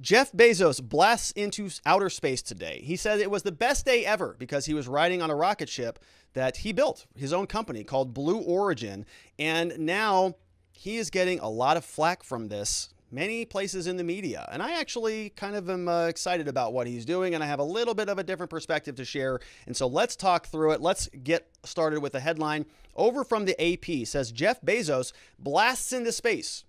Jeff Bezos blasts into outer space today. He said it was the best day ever because he was riding on a rocket ship that he built, his own company called Blue Origin. And now he is getting a lot of flack from this, many places in the media. And I actually kind of am excited about what he's doing, and I have a little bit of a different perspective to share. And so let's talk through it. Let's get started with the headline over from the AP. Says Jeff Bezos blasts into space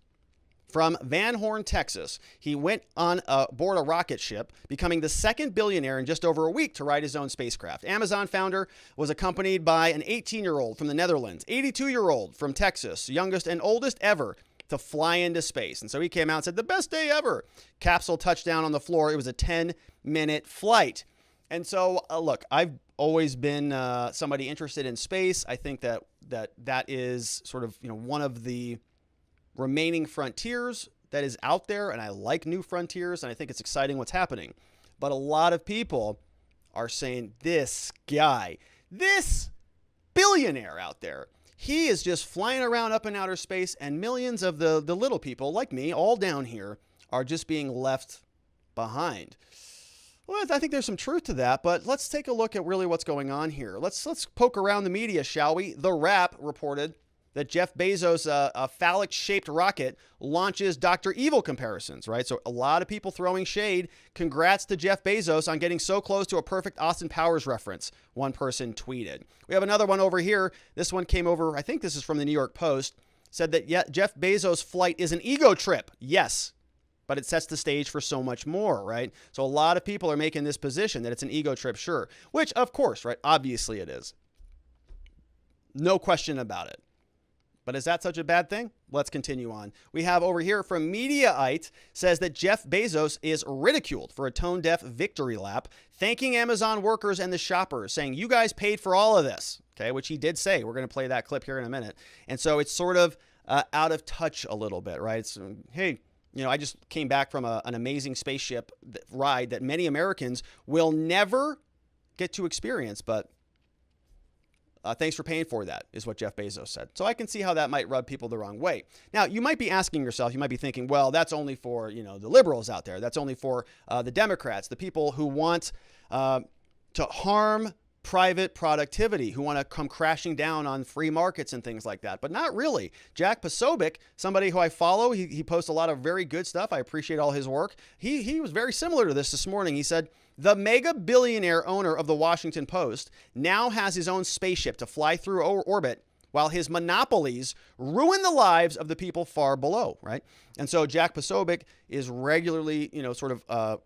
from Van Horn, Texas. He went on board a rocket ship, becoming the second billionaire in just over a week to ride his own spacecraft. Amazon founder was accompanied by an 18-year-old from the Netherlands, 82-year-old from Texas, youngest and oldest ever to fly into space. And so he came out and said, the best day ever. Capsule touched down on the floor. It was a 10-minute flight. And so, look, I've always been somebody interested in space. I think that is sort of, one of the remaining frontiers that is out there, and I like new frontiers, and I think it's exciting what's happening. But a lot of people are saying this guy, this billionaire out there, he is just flying around up in outer space, and millions of the little people like me, all down here, are just being left behind. Well, I think there's some truth to that, but let's take a look at really what's going on here. Let's poke around the media, shall we? The Wrap reported that Jeff Bezos' a phallic-shaped rocket launches Dr. Evil comparisons, right? So a lot of people throwing shade. Congrats to Jeff Bezos on getting so close to a perfect Austin Powers reference, one person tweeted. We have another one over here. This one came over, I think this is from the New York Post, said that Jeff Bezos' flight is an ego trip. Yes, but it sets the stage for so much more, right? So a lot of people are making this position that it's an ego trip, sure. Which, of course, right, obviously it is. No question about it. But is that such a bad thing? Let's continue on. We have over here from Mediaite says that Jeff Bezos is ridiculed for a tone-deaf victory lap, thanking Amazon workers and the shoppers, saying, you guys paid for all of this, okay, which he did say. We're going to play that clip here in a minute. And so it's sort of out of touch a little bit, right? It's, hey, I just came back from an amazing spaceship ride that many Americans will never get to experience, but thanks for paying for that, is what Jeff Bezos said. So I can see how that might rub people the wrong way. Now, you might be asking yourself, you might be thinking, well, that's only for, the liberals out there. That's only for the Democrats, the people who want to harm private productivity, who want to come crashing down on free markets and things like that. But not really. Jack Posobiec, somebody who I follow, he posts a lot of very good stuff. I appreciate all his work. He was very similar to this morning. He said, the mega billionaire owner of the Washington Post now has his own spaceship to fly through orbit while his monopolies ruin the lives of the people far below, right? And so Jack Posobiec is regularly,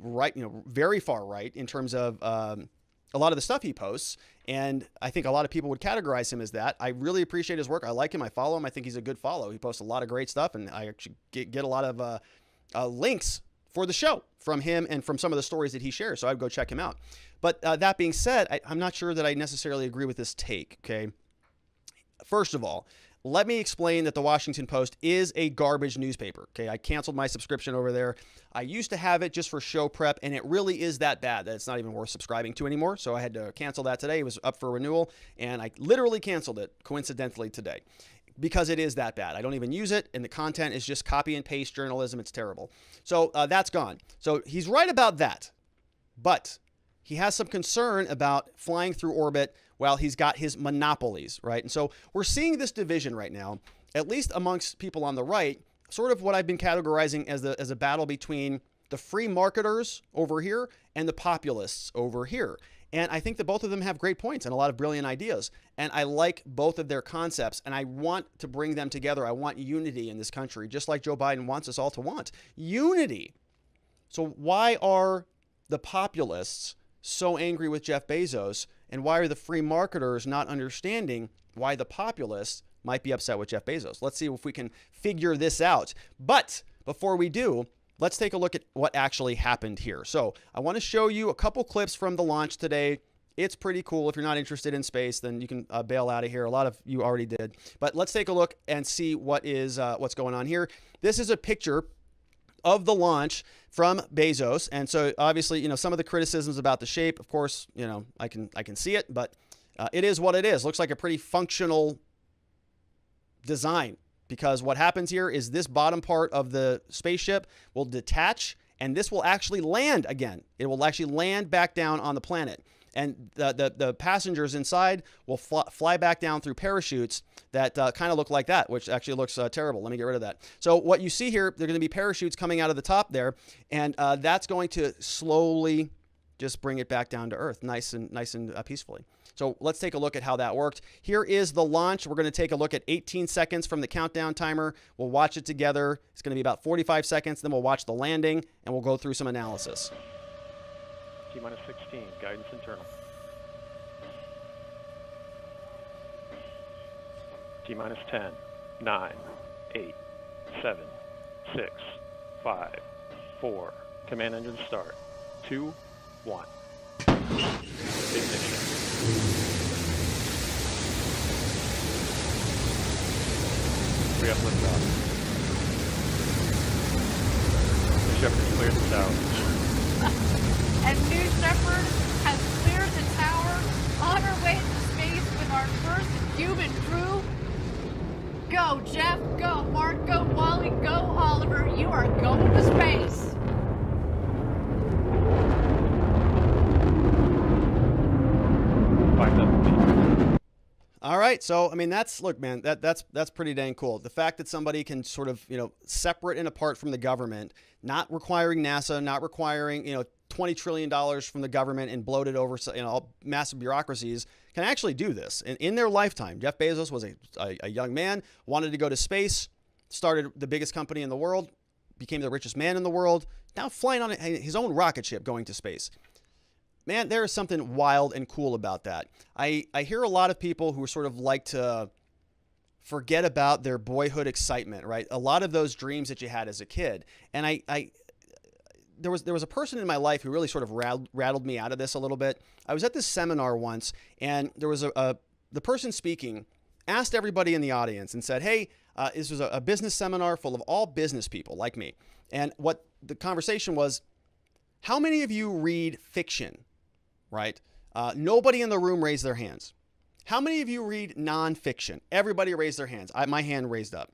right, very far right in terms of a lot of the stuff he posts. And I think a lot of people would categorize him as that. I really appreciate his work. I like him. I follow him. I think he's a good follow. He posts a lot of great stuff, and I actually get a lot of links for the show from him and from some of the stories that he shares. So I'd go check him out. But that being said, I'm not sure that I necessarily agree with this take, okay? First of all, let me explain that the Washington Post is a garbage newspaper, okay? I canceled my subscription over there. I used to have it just for show prep, and it really is that bad that it's not even worth subscribing to anymore. So I had to cancel that today. It was up for renewal, and I literally canceled it coincidentally today, because it is that bad. I don't even use it, and the content is just copy and paste journalism. It's terrible. So that's gone. So he's right about that, but he has some concern about flying through orbit while he's got his monopolies, right? And so we're seeing this division right now, at least amongst people on the right, sort of what I've been categorizing as a battle between the free marketers over here and the populists over here. And I think that both of them have great points and a lot of brilliant ideas. And I like both of their concepts, and I want to bring them together. I want unity in this country, just like Joe Biden wants us all to want unity. So why are the populists so angry with Jeff Bezos, and why are the free marketers not understanding why the populists might be upset with Jeff Bezos? Let's see if we can figure this out. But before we do, let's take a look at what actually happened here. So I want to show you a couple clips from the launch today. It's pretty cool. If you're not interested in space, then you can bail out of here. A lot of you already did. But let's take a look and see what's going on here. This is a picture of the launch from Bezos. And so obviously, some of the criticisms about the shape, of course, I can see it, but it is what it is. Looks like a pretty functional design, because what happens here is this bottom part of the spaceship will detach and this will actually land again. It will actually land back down on the planet. And the passengers inside will fly back down through parachutes that kind of look like that, which actually looks terrible. Let me get rid of that. So what you see here, there are going to be parachutes coming out of the top there, and that's going to slowly just bring it back down to Earth, nice and peacefully. So let's take a look at how that worked. Here is the launch. We're going to take a look at 18 seconds from the countdown timer. We'll watch it together. It's going to be about 45 seconds. Then we'll watch the landing, and we'll go through some analysis. T-minus 16, guidance internal. T-minus 10, 9, 8, 7, 6, 5, 4. Command engine start. 2, 1. Ignition. We have liftoff. Shepard's cleared the tower. And New Shepard has cleared the tower on her way to space with our first human crew. Go, Jeff. Go, Mark. Go, Wally. Go, Oliver. You are going to space. All right, so I mean look, man, that's pretty dang cool. The fact that somebody can sort of separate and apart from the government, not requiring NASA, not requiring $20 trillion from the government and bloated over massive bureaucracies, can actually do this. And in their lifetime, Jeff Bezos was a young man, wanted to go to space, started the biggest company in the world, became the richest man in the world, now flying on his own rocket ship going to space. Man, there is something wild and cool about that. I hear a lot of people who sort of like to forget about their boyhood excitement, right? A lot of those dreams that you had as a kid. And there was a person in my life who really sort of rattled me out of this a little bit. I was at this seminar once, and there was the person speaking asked everybody in the audience and said, hey, this was a business seminar full of all business people like me. And what the conversation was, how many of you read fiction? Right? Nobody in the room raised their hands. How many of you read nonfiction? Everybody raised their hands. My hand raised up.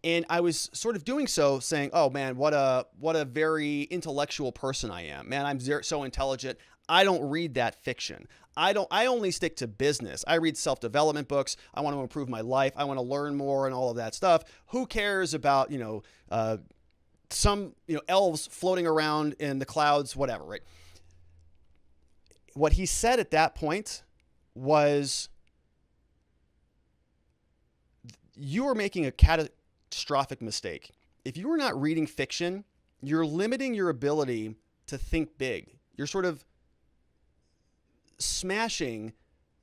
And I was sort of doing so saying, oh man, what a very intellectual person I am. Man, I'm so intelligent. I don't read that fiction. I only stick to business. I read self-development books. I want to improve my life. I want to learn more and all of that stuff. Who cares about, some, elves floating around in the clouds, whatever, right? What he said at that point was, you are making a catastrophic mistake. If you are not reading fiction, you're limiting your ability to think big. You're sort of smashing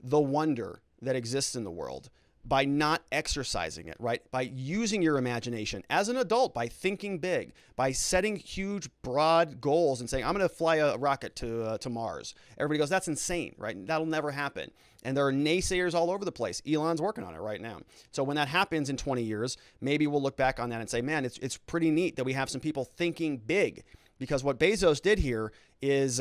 the wonder that exists in the world by not exercising it, right? By using your imagination as an adult, by thinking big, by setting huge, broad goals and saying, I'm going to fly a rocket to Mars. Everybody goes, that's insane, right? That'll never happen. And there are naysayers all over the place. Elon's working on it right now. So when that happens in 20 years, maybe we'll look back on that and say, man, it's pretty neat that we have some people thinking big, because what Bezos did here is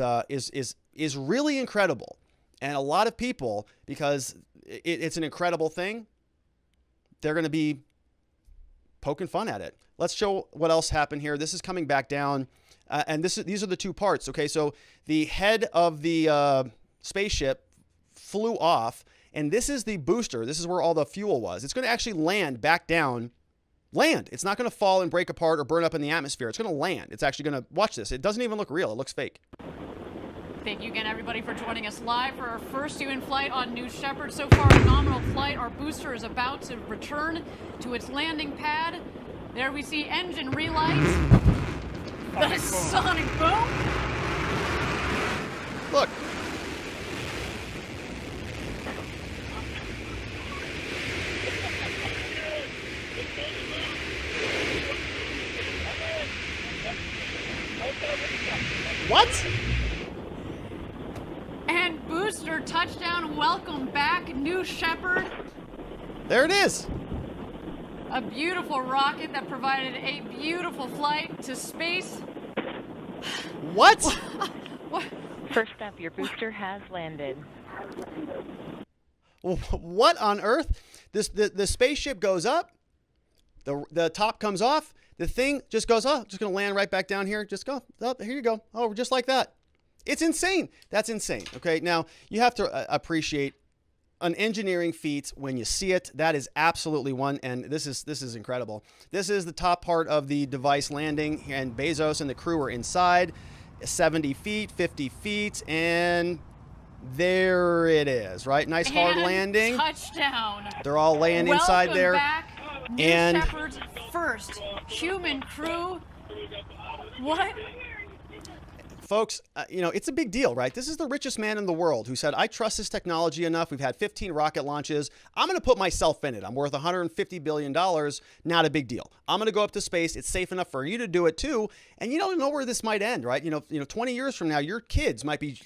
really incredible. And a lot of people, because it's an incredible thing, they're going to be poking fun at it. Let's show what else happened here. This is coming back down, and these are the two parts. Okay, so the head of the spaceship flew off, and this is the booster. This is where all the fuel was. It's going to actually land back down. Land. It's not going to fall and break apart or burn up in the atmosphere. It's going to land. It's actually going to, watch this. It doesn't even look real. It looks fake. Thank you again, everybody, for joining us live for our first human flight on New Shepard. So far, a nominal flight. Our booster is about to return to its landing pad. There we see engine relights. The sonic boom. Look. What? And booster touchdown, welcome back, New Shepard. There it is. A beautiful rocket that provided a beautiful flight to space. What? What? First up, your booster has landed. What on earth? The spaceship goes up, the top comes off, the thing just goes, oh, just going to land right back down here. Just go, oh, here you go. Oh, just like that. It's insane. That's insane. Okay. Now you have to appreciate an engineering feat when you see it. That is absolutely one. And this is incredible. This is the top part of the device landing, and Bezos and the crew are inside 70 feet, 50 feet. And there it is, right? Nice hard landing. Touchdown. They're all laying inside there. Welcome back, New And Shepard's first human crew. What? folks, it's a big deal, right? This is the richest man in the world who said, I trust this technology enough. We've had 15 rocket launches. I'm going to put myself in it. I'm worth $150 billion. Not a big deal. I'm going to go up to space. It's safe enough for you to do it too. And you don't know where this might end, right? 20 years from now, your kids might be,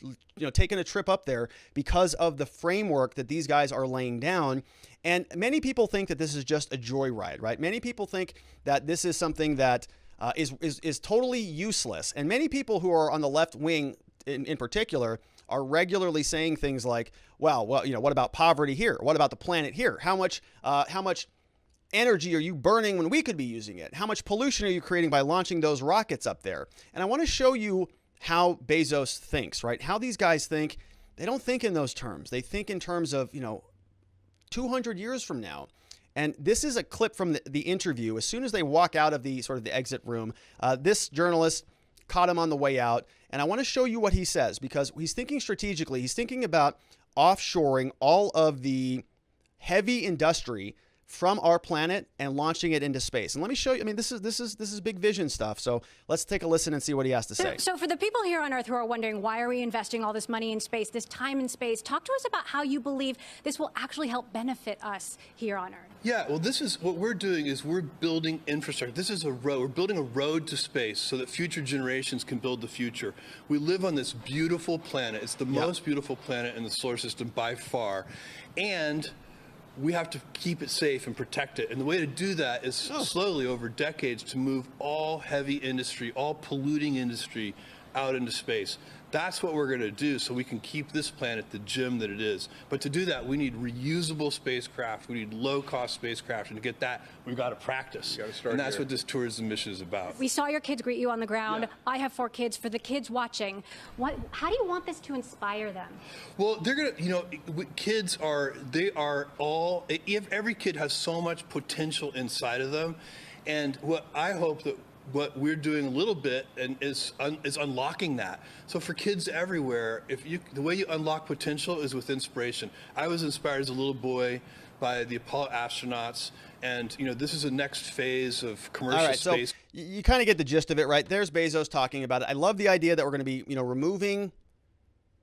taking a trip up there because of the framework that these guys are laying down. And many people think that this is just a joyride, right? Many people think that this is something that is totally useless. And many people who are on the left wing in particular are regularly saying things like, well, what about poverty here? What about the planet here? How much energy are you burning when we could be using it? How much pollution are you creating by launching those rockets up there? And I want to show you how Bezos thinks, right? How these guys think. They don't think in those terms. They think in terms of, 200 years from now. And this is a clip from the interview. As soon as they walk out of the exit room, this journalist caught him on the way out. And I want to show you what he says, because he's thinking strategically. He's thinking about offshoring all of the heavy industry from our planet and launching it into space. And let me show you, this is big vision stuff. So let's take a listen and see what he has to say. So for the people here on Earth who are wondering, why are we investing all this money in space, this time in space, talk to us about how you believe this will actually help benefit us here on Earth. Yeah, well, this is what we're doing is we're building infrastructure. This is a road. We're building a road to space so that future generations can build the future. We live on this beautiful planet. It's the most beautiful planet in the solar system by far. And we have to keep it safe and protect it. And the way to do that is slowly over decades to move all heavy industry, all polluting industry out into space. That's what we're going to do so we can keep this planet the gem that it is. But to do that, we need reusable spacecraft. We need low-cost spacecraft. And to get that, we've got to practice. And that's what this tourism mission is about. We saw your kids greet you on the ground. Yeah. I have 4 kids. For the kids watching, how do you want this to inspire them? Well, they're going to, kids are all, every kid has so much potential inside of them. And what I hope that what we're doing a little bit and is unlocking that. So for kids everywhere, the way you unlock potential is with inspiration. I was inspired as a little boy by the Apollo astronauts, and this is the next phase of commercial space. So you kind of get the gist of it, right? There's Bezos talking about it. I love the idea that we're going to be, removing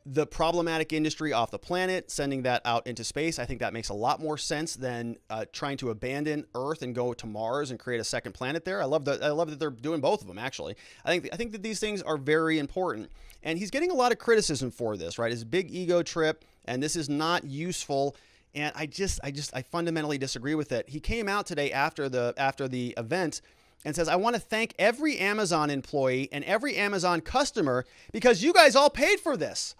the problematic industry off the planet, sending that out into space. I think that makes a lot more sense than trying to abandon Earth and go to Mars and create a second planet there. I love that they're doing both of them, actually. I think that these things are very important. And he's getting a lot of criticism for this, right? His big ego trip, and this is not useful. And I fundamentally disagree with it. He came out today after the event and says, I want to thank every Amazon employee and every Amazon customer because you guys all paid for this.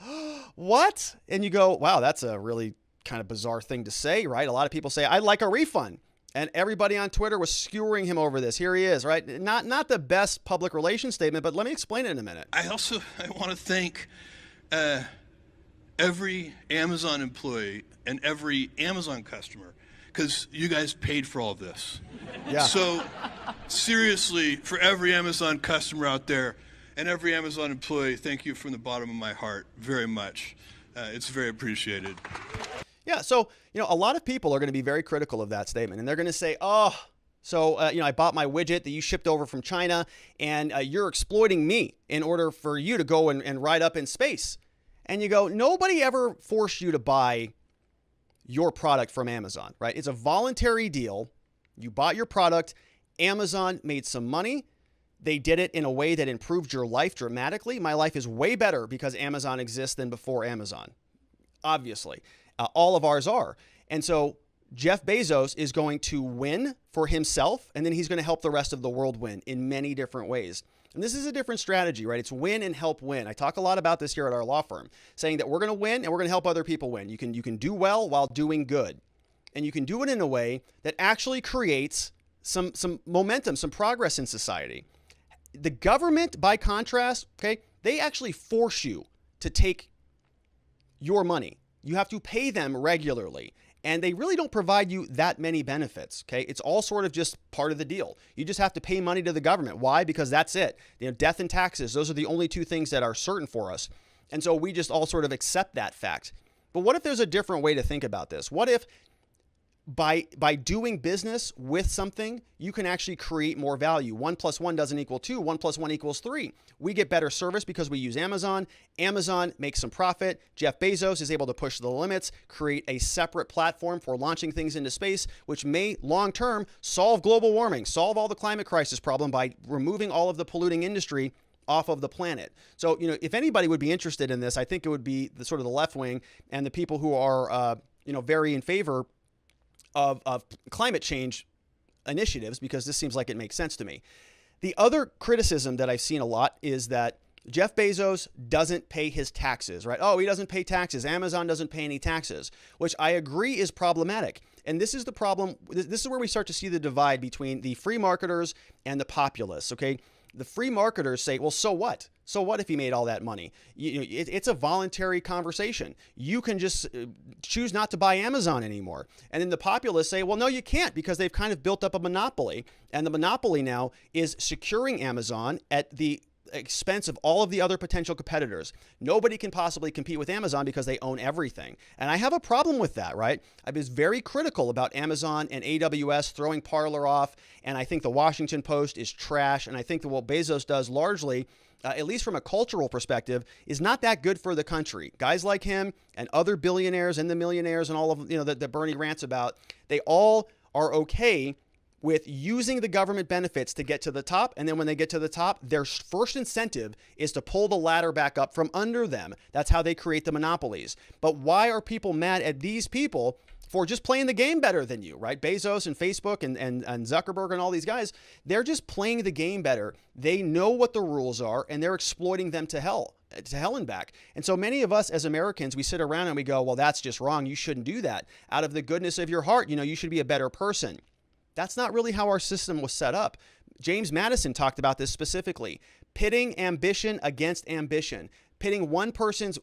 What? And you go, wow, that's a really kind of bizarre thing to say, right? A lot of people say, I'd like a refund. And everybody on Twitter was skewering him over this. Here he is, right? Not the best public relations statement, but let me explain it in a minute. I want to thank every Amazon employee and every Amazon customer, because you guys paid for all of this. Yeah. So seriously, for every Amazon customer out there and every Amazon employee, thank you from the bottom of my heart very much. It's very appreciated. Yeah, so, a lot of people are going to be very critical of that statement, and they're going to say, I bought my widget that you shipped over from China, and you're exploiting me in order for you to go and ride up in space. And you go, nobody ever forced you to buy your product from Amazon, right? It's a voluntary deal. You bought your product. Amazon made some money. They did it in a way that improved your life dramatically. My life is way better because Amazon exists than before Amazon. Obviously, all of ours are. And so Jeff Bezos is going to win for himself, and then he's going to help the rest of the world win in many different ways. And this is a different strategy, right? It's win and help win. I talk a lot about this here at our law firm, saying that we're going to win and we're going to help other people win. You can do well while doing good. And you can do it in a way that actually creates some momentum, some progress in society. The government, by contrast, okay, they actually force you to take your money. You have to pay them regularly. And they really don't provide you that many benefits, okay? It's all sort of just part of the deal. You just have to pay money to the government. Why? Because that's it. Death and taxes, those are the only two things that are certain for us. And so we just all sort of accept that fact. But what if there's a different way to think about this? What if by doing business with something, you can actually create more value? 1 + 1 doesn't equal 2. 1 + 1 = 3. We get better service because we use Amazon. Amazon makes some profit. Jeff Bezos is able to push the limits, create a separate platform for launching things into space, which may long-term solve global warming, solve all the climate crisis problem by removing all of the polluting industry off of the planet. So, if anybody would be interested in this, I think it would be the sort of the left wing and the people who are, very in favor of climate change initiatives, because this seems like it makes sense to me. The other criticism that I've seen a lot is that Jeff Bezos doesn't pay his taxes, right? Oh, he doesn't pay taxes. Amazon doesn't pay any taxes, which I agree is problematic. And this is the problem. This is where we start to see the divide between the free marketers and the populists, okay? The free marketers say, well, so what? So what if he made all that money? It's a voluntary conversation. You can just choose not to buy Amazon anymore. And then the populists say, well, no, you can't, because they've kind of built up a monopoly. And the monopoly now is securing Amazon at the expense of all of the other potential competitors. Nobody can possibly compete with Amazon because they own everything. And I have a problem with that, right? I was very critical about Amazon and AWS throwing Parler off. And I think the Washington Post is trash. And I think that what Bezos does largely, at least from a cultural perspective, is not that good for the country. Guys like him and other billionaires and the millionaires and all of that Bernie rants about, they all are okay with using the government benefits to get to the top. And then when they get to the top, their first incentive is to pull the ladder back up from under them. That's how they create the monopolies. But why are people mad at these people for just playing the game better than you, right? Bezos and Facebook and Zuckerberg and all these guys, they're just playing the game better. They know what the rules are, and they're exploiting them to hell and back. And so many of us as Americans, we sit around and we go, well, that's just wrong. You shouldn't do that. Out of the goodness of your heart, you should be a better person. That's not really how our system was set up. James Madison talked about this specifically. Pitting ambition against ambition. Pitting one person's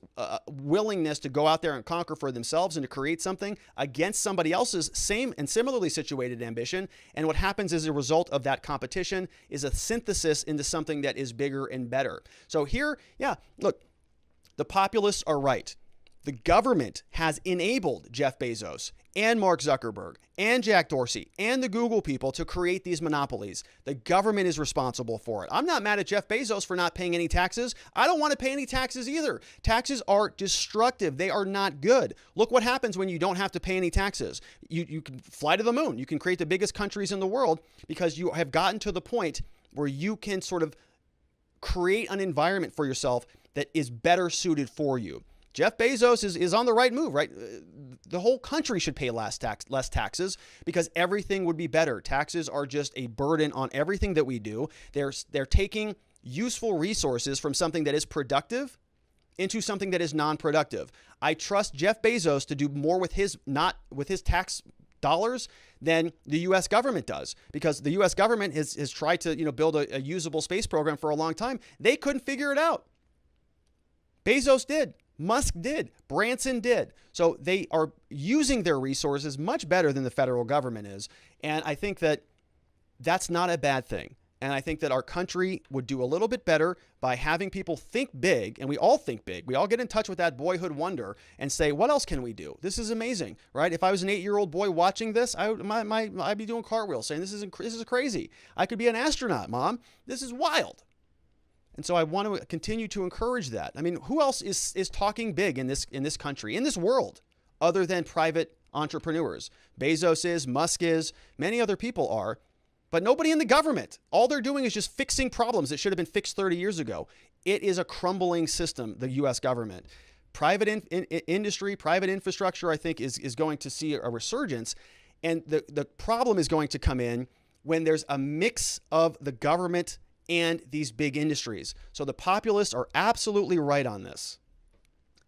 willingness to go out there and conquer for themselves and to create something against somebody else's same and similarly situated ambition. And what happens as a result of that competition is a synthesis into something that is bigger and better. So here, look, the populists are right. The government has enabled Jeff Bezos and Mark Zuckerberg and Jack Dorsey and the Google people to create these monopolies. The government is responsible for it. I'm not mad at Jeff Bezos for not paying any taxes. I don't want to pay any taxes either. Taxes are destructive. They are not good. Look what happens when you don't have to pay any taxes. You can fly to the moon. You can create the biggest countries in the world because you have gotten to the point where you can sort of create an environment for yourself that is better suited for you. Jeff Bezos is on the right move, right? The whole country should pay less taxes because everything would be better. Taxes are just a burden on everything that we do. They're taking useful resources from something that is productive into something that is non-productive. I trust Jeff Bezos to do more with his tax dollars than the U.S. government does, because the U.S. government has tried to build a usable space program for a long time. They couldn't figure it out. Bezos did. Musk did. Branson did. So they are using their resources much better than the federal government is. And I think that that's not a bad thing. And I think that our country would do a little bit better by having people think big. And we all think big. We all get in touch with that boyhood wonder and say, what else can we do? This is amazing, right? If I was an 8-year-old boy watching this, I'd be doing cartwheels saying, this is crazy. I could be an astronaut, Mom. This is wild. And so I want to continue to encourage that. I mean, who else is talking big in this country, in this world, other than private entrepreneurs? Bezos is, Musk is, many other people are, but nobody in the government. All they're doing is just fixing problems that should have been fixed 30 years ago. It is a crumbling system, the U.S. government. Private industry, private infrastructure, I think, is going to see a resurgence. And the problem is going to come in when there's a mix of the government and these big industries. So the populists are absolutely right on this.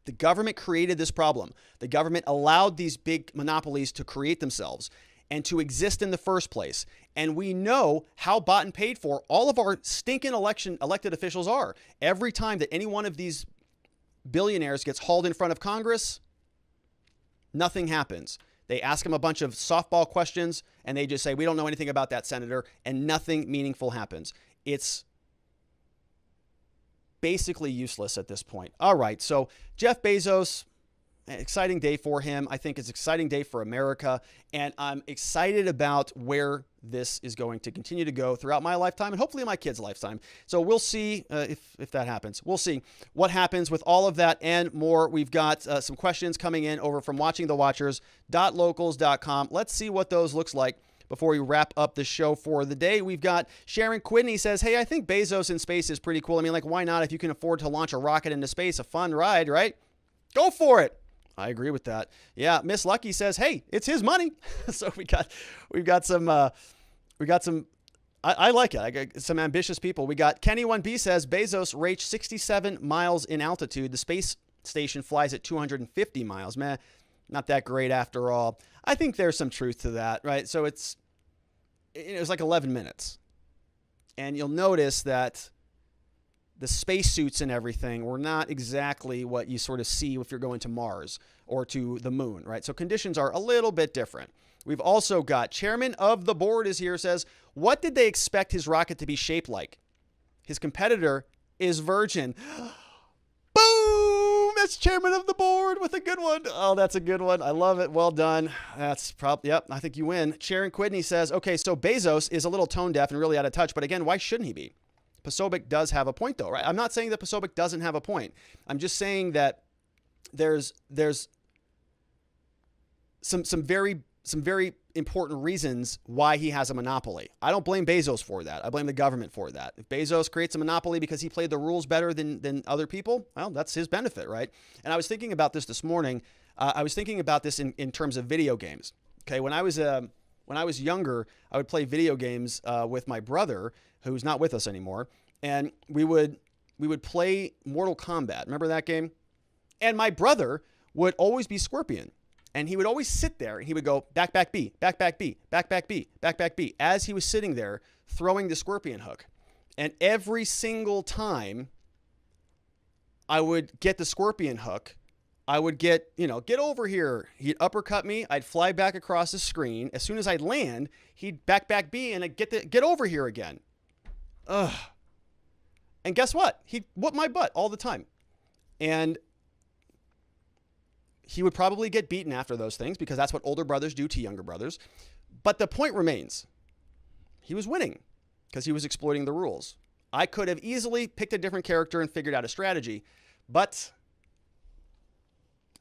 The government created this problem. The government allowed these big monopolies to create themselves. and to exist in the first place. And we know how bought and paid for all of our stinking elected officials are. Every time that any one of these billionaires gets hauled in front of Congress, nothing happens. They ask them a bunch of softball questions and they just say, we don't know anything about that senator, and nothing meaningful happens. It's basically useless at this point. All right, so Jeff Bezos, exciting day for him. I think it's an exciting day for America, and I'm excited about where this is going to continue to go throughout my lifetime and hopefully my kids' lifetime. So we'll see if that happens. We'll see what happens with all of that and more. We've got some questions coming in over from watchingthewatchers.locals.com. Let's see what those looks like before we wrap up the show for the day. We've got Sharon Quidney says, hey, I think Bezos in space is pretty cool. I mean, like, why not? If you can afford to launch a rocket into space, a fun ride, right? Go for it. I agree with that. Yeah, Miss Lucky says, hey, it's his money. So we've got some, I like it. I got some ambitious people. We got Kenny 1B says, Bezos reached 67 miles in altitude. The space station flies at 250 miles. Man, not that great after all. I think there's some truth to that, right? So it was like 11 minutes. And you'll notice that the spacesuits and everything were not exactly what you sort of see if you're going to Mars or to the moon, right? So conditions are a little bit different. We've also got chairman of the board is here, says, what did they expect his rocket to be shaped like? His competitor is Virgin. Boom! That's chairman of the board with a good one. Oh, that's a good one. I love it. Well done. That's probably, yep, I think you win. Sharon Quidney says, okay, so Bezos is a little tone deaf and really out of touch, but again, why shouldn't he be? Posobiec does have a point, though, right? I'm not saying that Posobiec doesn't have a point. I'm just saying that there's some very important reasons why he has a monopoly. I don't blame Bezos for that. I blame the government for that. If Bezos creates a monopoly because he played the rules better than other people, well, that's his benefit, right? And I was thinking about this morning. I was thinking about this in terms of video games. Okay, when I was younger, I would play video games with my brother, who's not with us anymore, and we would play Mortal Kombat. Remember that game? And my brother would always be Scorpion, and he would always sit there and he would go back B, back B, back B, back B, as he was sitting there throwing the Scorpion hook. And every single time I would get the Scorpion hook, I would get over here. He'd uppercut me. I'd fly back across the screen. As soon as I'd land, he'd back B, and I'd get over here again. Ugh. And guess what? He'd whoop my butt all the time. And he would probably get beaten after those things because that's what older brothers do to younger brothers. But the point remains, he was winning because he was exploiting the rules. I could have easily picked a different character and figured out a strategy, but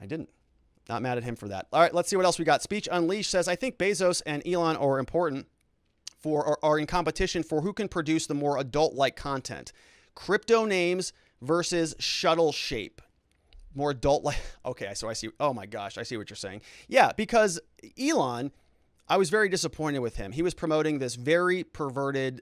I didn't. Not mad at him for that. All right, let's see what else we got. Speech Unleashed says, I think Bezos and Elon are important are in competition for who can produce the more adult-like content. Crypto names versus shuttle shape. More adult-like. Okay, so I see. Oh my gosh, I see what you're saying. Yeah, because Elon, I was very disappointed with him. He was promoting this very perverted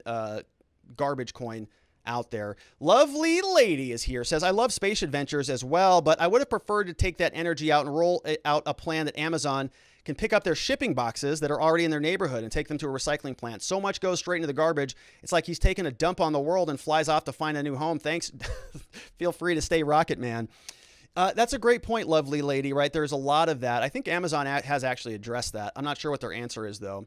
garbage coin out there. Lovely Lady is here, says, I love space adventures as well, but I would have preferred to take that energy out and roll out a plan that Amazon can pick up their shipping boxes that are already in their neighborhood and take them to a recycling plant. So much goes straight into the garbage. It's like he's taking a dump on the world and flies off to find a new home. Thanks. Feel free to stay Rocket Man. That's a great point, Lovely Lady, right? There's a lot of that. I think Amazon has actually addressed that. I'm not sure what their answer is, though,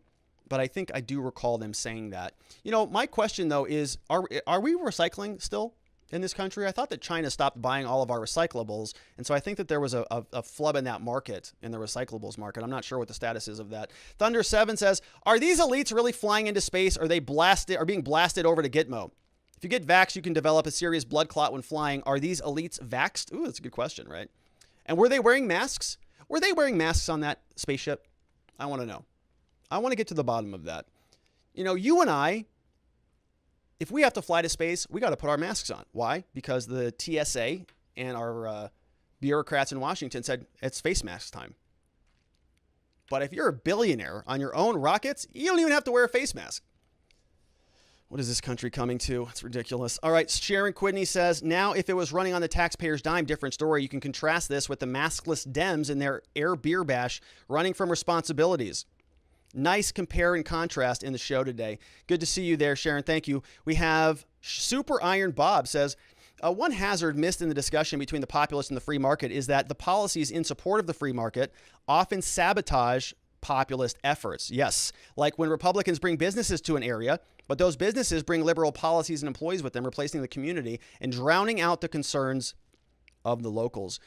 but I think I do recall them saying that. My question, though, is are we recycling still in this country? I thought that China stopped buying all of our recyclables, and so I think that there was a flub in that market, in the recyclables market. I'm not sure what the status is of that. Thunder7 says, are these elites really flying into space, or are they being blasted over to Gitmo? If you get vaxxed, you can develop a serious blood clot when flying. Are these elites vaxxed? Ooh, that's a good question, right? And were they wearing masks? Were they wearing masks on that spaceship? I want to know. I want to get to the bottom of that. You and I, if we have to fly to space, we got to put our masks on. Why? Because the TSA and our bureaucrats in Washington said it's face mask time. But if you're a billionaire on your own rockets, you don't even have to wear a face mask. What is this country coming to? It's ridiculous. All right, Sharon Quidney says, now if it was running on the taxpayer's dime, different story. You can contrast this with the maskless Dems in their air beer bash running from responsibilities. Nice compare and contrast in the show today. Good to see you there, Sharon. Thank you. We have Super Iron Bob says, one hazard missed in the discussion between the populists and the free market is that the policies in support of the free market often sabotage populist efforts. Yes, like when Republicans bring businesses to an area, but those businesses bring liberal policies and employees with them, replacing the community and drowning out the concerns of the locals.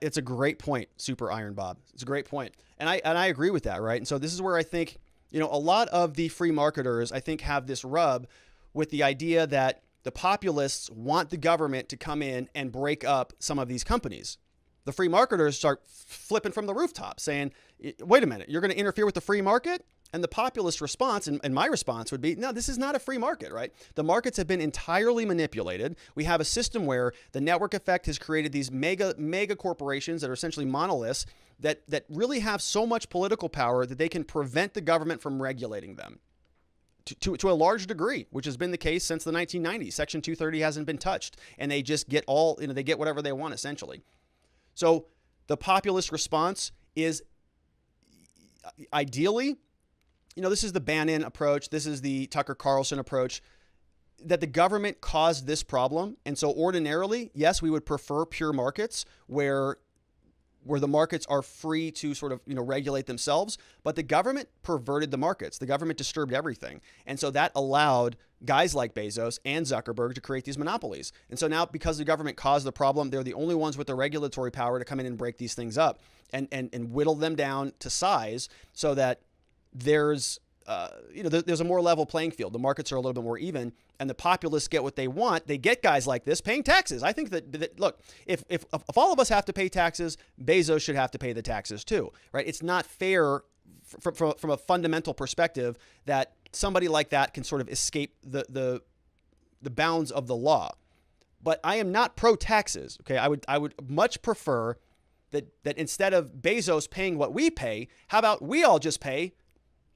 It's a great point, Super Iron Bob. It's a great point. And I agree with that, right? And so this is where I think, a lot of the free marketers, I think, have this rub with the idea that the populists want the government to come in and break up some of these companies. The free marketers start flipping from the rooftop saying, wait a minute, you're going to interfere with the free market? And the populist response, and my response would be, no, this is not a free market, right? The markets have been entirely manipulated. We have a system where the network effect has created these mega corporations that are essentially monoliths that really have so much political power that they can prevent the government from regulating them to a large degree, which has been the case since the 1990s. Section 230 hasn't been touched, and they just get they get whatever they want, essentially. So the populist response is ideally, this is the Bannon approach. This is the Tucker Carlson approach, that the government caused this problem. And so ordinarily, yes, we would prefer pure markets where the markets are free to sort of, regulate themselves. But the government perverted the markets. The government disturbed everything. And so that allowed guys like Bezos and Zuckerberg to create these monopolies. And so now, because the government caused the problem, they're the only ones with the regulatory power to come in and break these things up and whittle them down to size so that there's a more level playing field. The markets are a little bit more even, and the populists get what they want. They get guys like this paying taxes. I think that look, if all of us have to pay taxes, Bezos should have to pay the taxes too, right? It's not fair from a fundamental perspective that somebody like that can sort of escape the bounds of the law. But I am not pro taxes. Okay, I would much prefer that instead of Bezos paying what we pay, how about we all just pay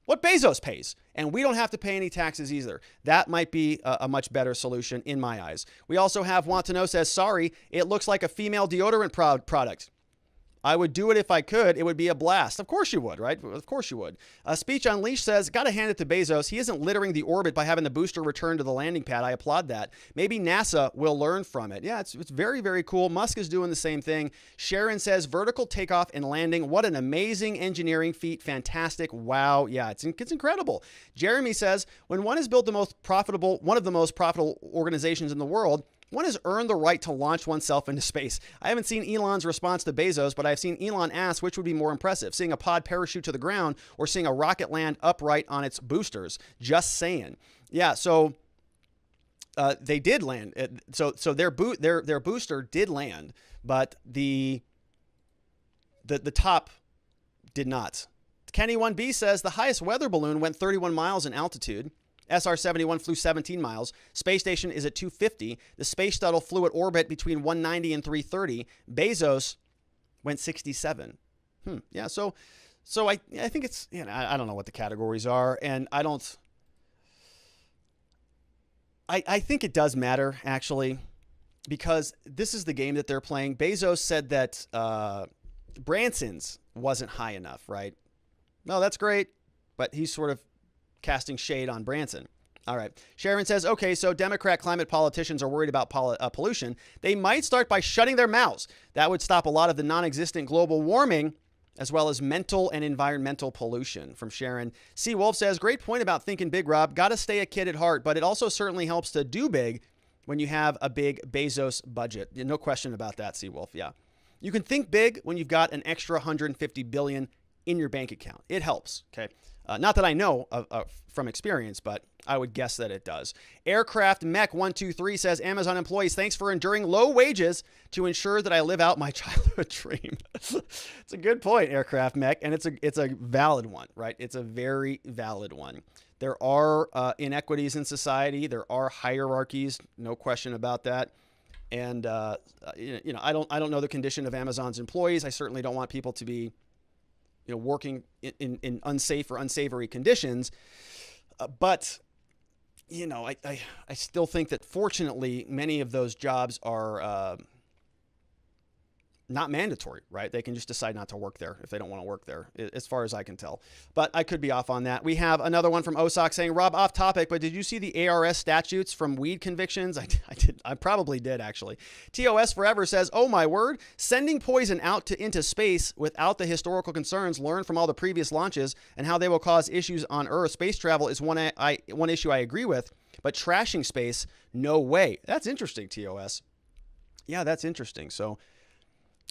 what Bezos pays, and we don't have to pay any taxes either. That might be a much better solution in my eyes. We also have Want to Know says, sorry, it looks like a female deodorant product. I would do it if I could. It would be a blast. Of course you would, right? Of course you would. Speech Unleashed says, got to hand it to Bezos. He isn't littering the orbit by having the booster return to the landing pad. I applaud that. Maybe NASA will learn from it. Yeah, it's very, very cool. Musk is doing the same thing. Sharon says, vertical takeoff and landing. What an amazing engineering feat. Fantastic. Wow. Yeah, it's incredible. Jeremy says, when one has built one of the most profitable organizations in the world, one has earned the right to launch oneself into space. I haven't seen Elon's response to Bezos, but I've seen Elon ask which would be more impressive, seeing a pod parachute to the ground or seeing a rocket land upright on its boosters. Just saying. Yeah, so they did land. So their booster did land, but the top did not. Kenny 1B says the highest weather balloon went 31 miles in altitude. SR-71 flew 17 miles. Space station is at 250. The space shuttle flew at orbit between 190 and 330. Bezos went 67. Yeah, so I think it's, I don't know what the categories are, and I think it does matter, actually, because this is the game that they're playing. Bezos said that Branson's wasn't high enough, right? No, that's great, but he's sort of casting shade on Branson. All right. Sharon says, okay, so Democrat climate politicians are worried about pollution. They might start by shutting their mouths. That would stop a lot of the non-existent global warming, as well as mental and environmental pollution. From Sharon. C. Wolf says, great point about thinking big, Rob. Got to stay a kid at heart, but it also certainly helps to do big when you have a big Bezos budget. No question about that, C. Wolf. Yeah. You can think big when you've got an extra $150 billion in your bank account. It helps. Okay. Not that I know from experience, but I would guess that it does. Aircraft Mech 123 says, Amazon employees, thanks for enduring low wages to ensure that I live out my childhood dream. It's a good point, Aircraft Mech, and it's a valid one, right? It's a very valid one. There are inequities in society. There are hierarchies, no question about that. And I don't know the condition of Amazon's employees. I certainly don't want people to be working in unsafe or unsavory conditions. But, I still think that fortunately, many of those jobs are not mandatory, right? They can just decide not to work there if they don't want to work there, as far as I can tell. But I could be off on that. We have another one from Osok saying, Rob, off topic, but did you see the ARS statutes from weed convictions? I did. I probably did, actually. TOS Forever says, oh my word, sending poison out into space without the historical concerns learned from all the previous launches and how they will cause issues on Earth. Space travel is one issue I agree with, but trashing space, no way. That's interesting, TOS. Yeah, that's interesting. So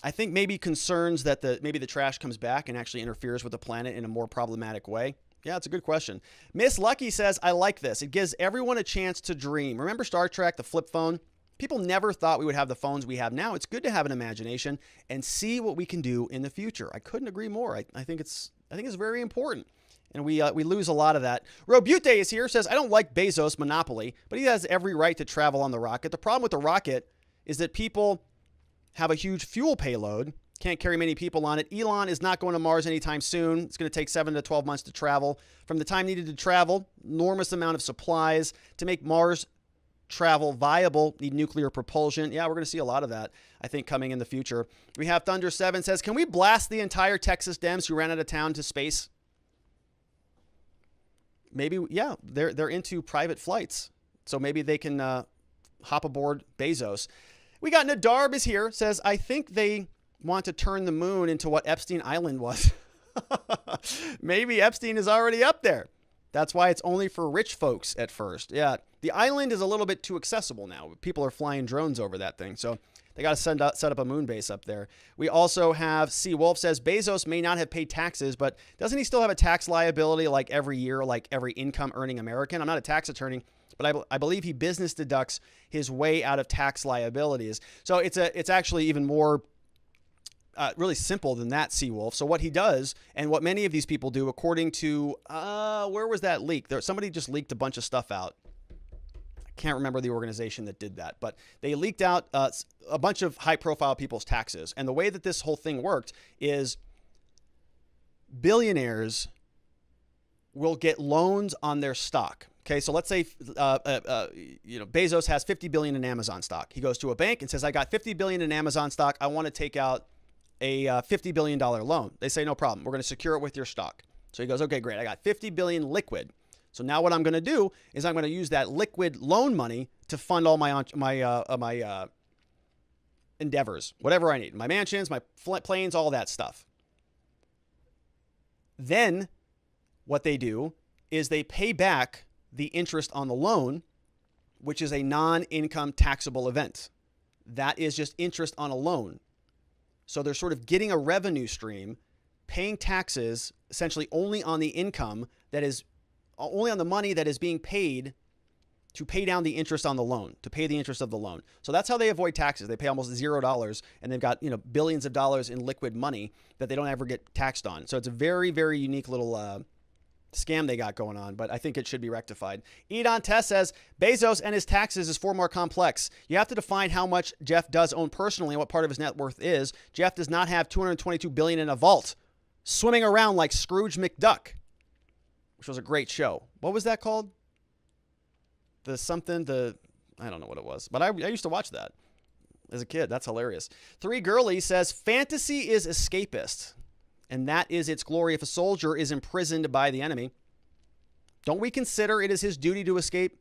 I think maybe concerns that maybe the trash comes back and actually interferes with the planet in a more problematic way. Yeah, it's a good question. Miss Lucky says, I like this. It gives everyone a chance to dream. Remember Star Trek, the flip phone? People never thought we would have the phones we have now. It's good to have an imagination and see what we can do in the future. I couldn't agree more. I think it's very important. And we lose a lot of that. Robute is here, says, I don't like Bezos' monopoly, but he has every right to travel on the rocket. The problem with the rocket is that people have a huge fuel payload, can't carry many people on it. Elon is not going to Mars anytime soon. It's going to take 7 to 12 months to travel. From the time needed to travel, enormous amount of supplies. To make Mars travel viable, need nuclear propulsion. Yeah, we're going to see a lot of that, I think, coming in the future. We have Thunder7 says, can we blast the entire Texas Dems who ran out of town to space? Maybe, yeah, they're into private flights. So maybe they can hop aboard Bezos. We got Nadarb is here, says, I think they want to turn the moon into what Epstein Island was. Maybe Epstein is already up there. That's why it's only for rich folks at first. Yeah, the island is a little bit too accessible now. People are flying drones over that thing. So they got to set up a moon base up there. We also have C. Wolf says, Bezos may not have paid taxes, but doesn't he still have a tax liability like every year, like every income earning American? I'm not a tax attorney, but I believe he business deducts his way out of tax liabilities. So it's actually even more really simple than that, Seawolf. So what he does, and what many of these people do, according to where was that leak? Somebody just leaked a bunch of stuff out. I can't remember the organization that did that, but they leaked out a bunch of high-profile people's taxes. And the way that this whole thing worked is billionaires will get loans on their stock. Okay, so let's say Bezos has $50 billion in Amazon stock. He goes to a bank and says, I got $50 billion in Amazon stock. I want to take out a $50 billion loan. They say, no problem. We're going to secure it with your stock. So he goes, okay, great. I got $50 billion liquid. So now what I'm going to do is I'm going to use that liquid loan money to fund all my endeavors, whatever I need, my mansions, my planes, all that stuff. Then what they do is they pay back the interest on the loan, which is a non-income taxable event. That is just interest on a loan. So they're sort of getting a revenue stream, paying taxes essentially only on the income that is only on the money that is being paid to pay down the interest on the loan, to pay the interest of the loan. So that's how they avoid taxes. They pay almost $0 and they've got, billions of dollars in liquid money that they don't ever get taxed on. So it's a very, very unique little scam they got going on, but I think it should be rectified. Edon Tess says, Bezos and his taxes is far more complex. You have to define how much Jeff does own personally and what part of his net worth is. Jeff does not have $222 billion in a vault, swimming around like Scrooge McDuck, which was a great show. What was that called? I don't know what it was, but I used to watch that as a kid. That's hilarious. 3 Girly says, fantasy is escapist, and that is its glory if a soldier is imprisoned by the enemy. Don't we consider it is his duty to escape?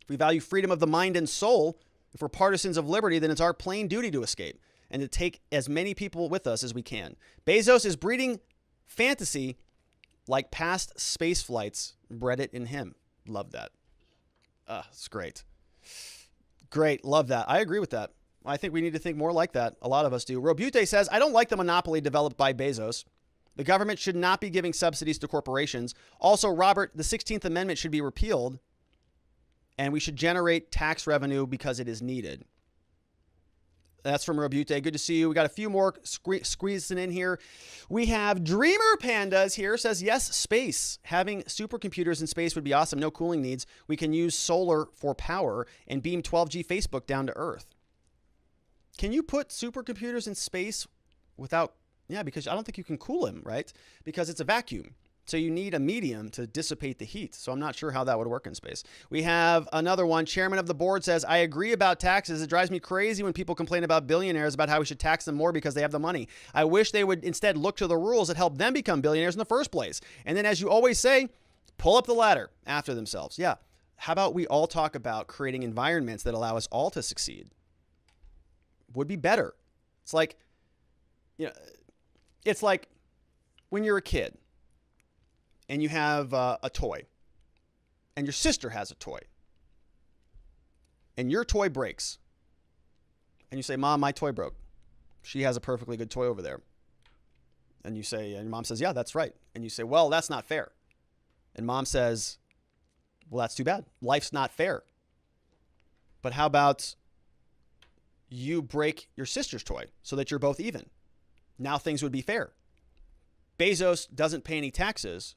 If we value freedom of the mind and soul, if we're partisans of liberty, then it's our plain duty to escape and to take as many people with us as we can. Bezos is breeding fantasy like past space flights bred it in him. Love that. It's great. Great. Love that. I agree with that. I think we need to think more like that. A lot of us do. Robute says, I don't like the monopoly developed by Bezos. The government should not be giving subsidies to corporations. Also, Robert, the 16th Amendment should be repealed, and we should generate tax revenue because it is needed. That's from Robute. Good to see you. We got a few more squeezing in here. We have Dreamer Pandas here. Says, yes, space. Having supercomputers in space would be awesome. No cooling needs. We can use solar for power and beam 12G Facebook down to Earth. Can you put supercomputers in space without... Yeah, because I don't think you can cool them, right? Because it's a vacuum. So you need a medium to dissipate the heat. So I'm not sure how that would work in space. We have another one. Chairman of the board says, I agree about taxes. It drives me crazy when people complain about billionaires about how we should tax them more because they have the money. I wish they would instead look to the rules that help them become billionaires in the first place. And then, as you always say, pull up the ladder after themselves. Yeah. How about we all talk about creating environments that allow us all to succeed? Would be better. It's like, it's like when you're a kid and you have a toy, and your sister has a toy, and your toy breaks, and you say, Mom, my toy broke. She has a perfectly good toy over there. And you say, and your mom says, yeah, that's right. And you say, well, that's not fair. And mom says, well, that's too bad. Life's not fair. But how about you break your sister's toy so that you're both even? Now things would be fair. Bezos doesn't pay any taxes.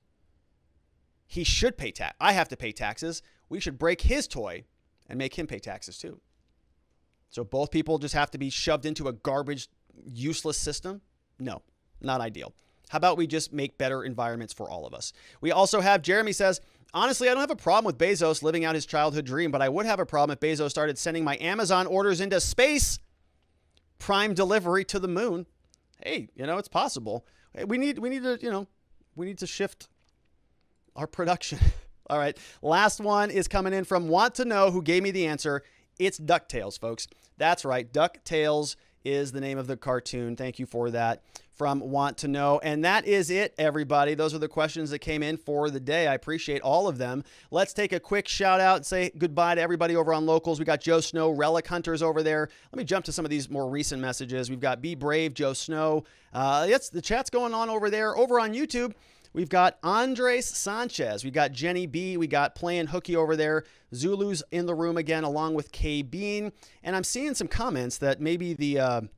He should pay tax. I have to pay taxes. We should break his toy and make him pay taxes too. So both people just have to be shoved into a garbage, useless system? No, not ideal. How about we just make better environments for all of us? We also have Jeremy says, honestly, I don't have a problem with Bezos living out his childhood dream, but I would have a problem if Bezos started sending my Amazon orders into space. Prime delivery to the moon. Hey, it's possible. We need to shift our production. All right. Last one is coming in from Want to Know, who gave me the answer. It's DuckTales, folks. That's right. DuckTales is the name of the cartoon. Thank you for that from Want to Know. And that is it, everybody. Those are the questions that came in for the day. I appreciate all of them. Let's take a quick shout out and say goodbye to everybody over on Locals. We got Joe Snow, Relic Hunters over there. Let me jump to some of these more recent messages. We've got Be Brave, Joe Snow. Yes, the chat's going on over there. Over on YouTube, we've got Andres Sanchez. We got Jenny B. We got Playing Hooky over there. Zulu's in the room again, along with K Bean. And I'm seeing some comments that maybe there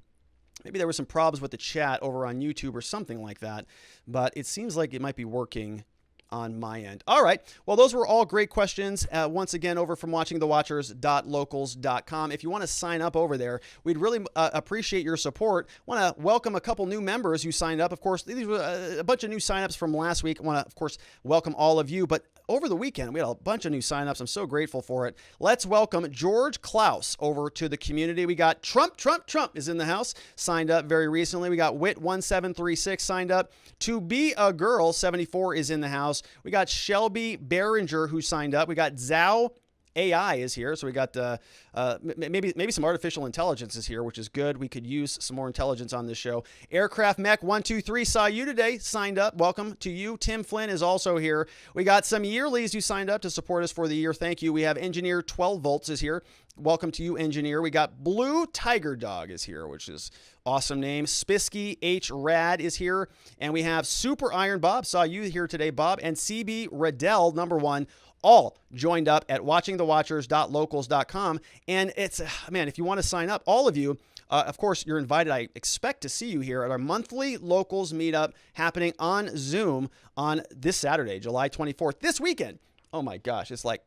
were some problems with the chat over on YouTube or something like that. But it seems like it might be working on my end. All right. Well, those were all great questions. Once again, over from watchingthewatchers.locals.com. If you want to sign up over there, we'd really appreciate your support. Want to welcome a couple new members who signed up. Of course, these were a bunch of new signups from last week. I want to, of course, welcome all of you. But over the weekend, we had a bunch of new signups. I'm so grateful for it. Let's welcome George Klaus over to the community. We got Trump is in the house, signed up very recently. We got Wit1736 signed up. To Be a Girl 74 is in the house. We got Shelby Behringer who signed up. We got Zhao AI is here. So we got maybe some artificial intelligence is here, which is good. We could use some more intelligence on this show. Aircraft Mech 123 saw you today, signed up. Welcome to you. Tim Flynn is also here. We got some yearlies who signed up to support us for the year. Thank you. We have Engineer 12 Volts is here. Welcome to you, Engineer. We got Blue Tiger Dog is here, which is awesome name. Spisky H Rad is here. And we have Super Iron Bob. Saw you here today, Bob. And CB Riddell, #1. All joined up at watchingthewatchers.locals.com. And it's, man, if you want to sign up, all of you, of course, you're invited. I expect to see you here at our monthly Locals meetup happening on Zoom on this Saturday, July 24th, this weekend. Oh my gosh, it's like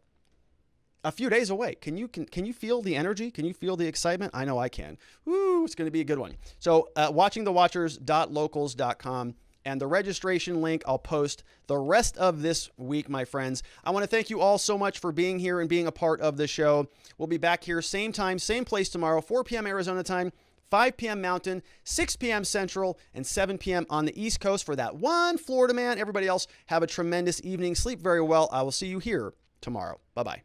a few days away. Can you feel the energy? Can you feel the excitement? I know I can. Woo, it's going to be a good one. So watchingthewatchers.locals.com. And the registration link I'll post the rest of this week, my friends. I want to thank you all so much for being here and being a part of the show. We'll be back here same time, same place tomorrow, 4 p.m. Arizona time, 5 p.m. Mountain, 6 p.m. Central, and 7 p.m. on the East Coast for that one Florida man. Everybody else, have a tremendous evening. Sleep very well. I will see you here tomorrow. Bye-bye.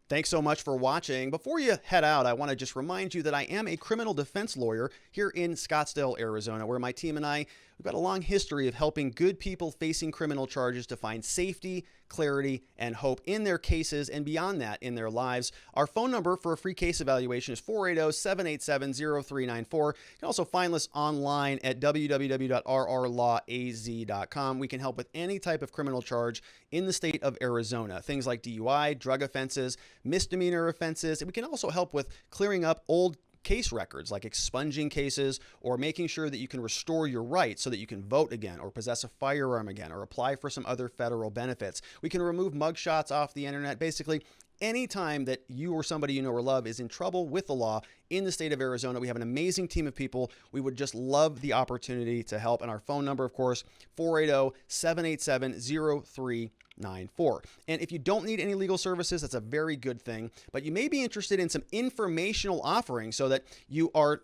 Thanks so much for watching. Before you head out, I want to just remind you that I am a criminal defense lawyer here in Scottsdale, Arizona, where my team and I, we've got a long history of helping good people facing criminal charges to find safety, clarity, and hope in their cases and beyond that in their lives. Our phone number for a free case evaluation is 480-787-0394. You can also find us online at www.rrlawaz.com. We can help with any type of criminal charge in the state of Arizona. Things like DUI, drug offenses, misdemeanor offenses. And we can also help with clearing up old case records, like expunging cases or making sure that you can restore your rights so that you can vote again or possess a firearm again or apply for some other federal benefits. We can remove mugshots off the internet. Basically, anytime that you or somebody you know or love is in trouble with the law in the state of Arizona, we have an amazing team of people. We would just love the opportunity to help. And our phone number, of course, 480-787-0394. And if you don't need any legal services, that's a very good thing. But you may be interested in some informational offerings so that you are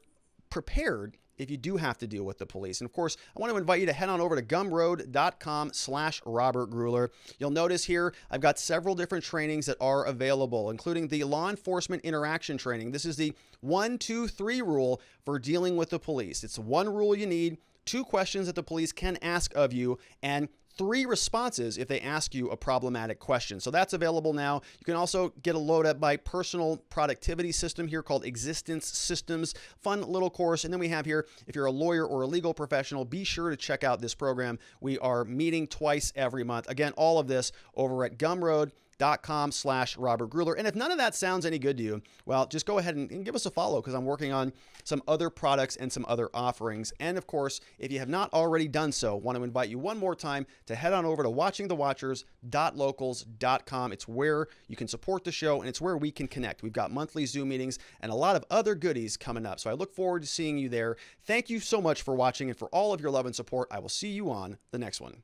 prepared if you do have to deal with the police. And of course, I want to invite you to head on over to gumroad.com/Robert Gruler. You'll notice here, I've got several different trainings that are available, including the law enforcement interaction training. This is the 1, 2, 3 rule for dealing with the police. It's one rule you need, 2 questions that the police can ask of you, and 3 responses if they ask you a problematic question. So that's available now. You can also get a load at my personal productivity system here called Existence Systems. Fun little course. And then we have here, if you're a lawyer or a legal professional, be sure to check out this program. We are meeting twice every month. Again, all of this over at gumroad.com/Robert Gruler. And if none of that sounds any good to you, well, just go ahead and give us a follow, because I'm working on some other products and some other offerings. And of course, if you have not already done so, want to invite you one more time to head on over to watchingthewatchers.locals.com. It's where you can support the show, and it's where we can connect. We've got monthly Zoom meetings and a lot of other goodies coming up. So I look forward to seeing you there. Thank you so much for watching, and for all of your love and support. I will see you on the next one.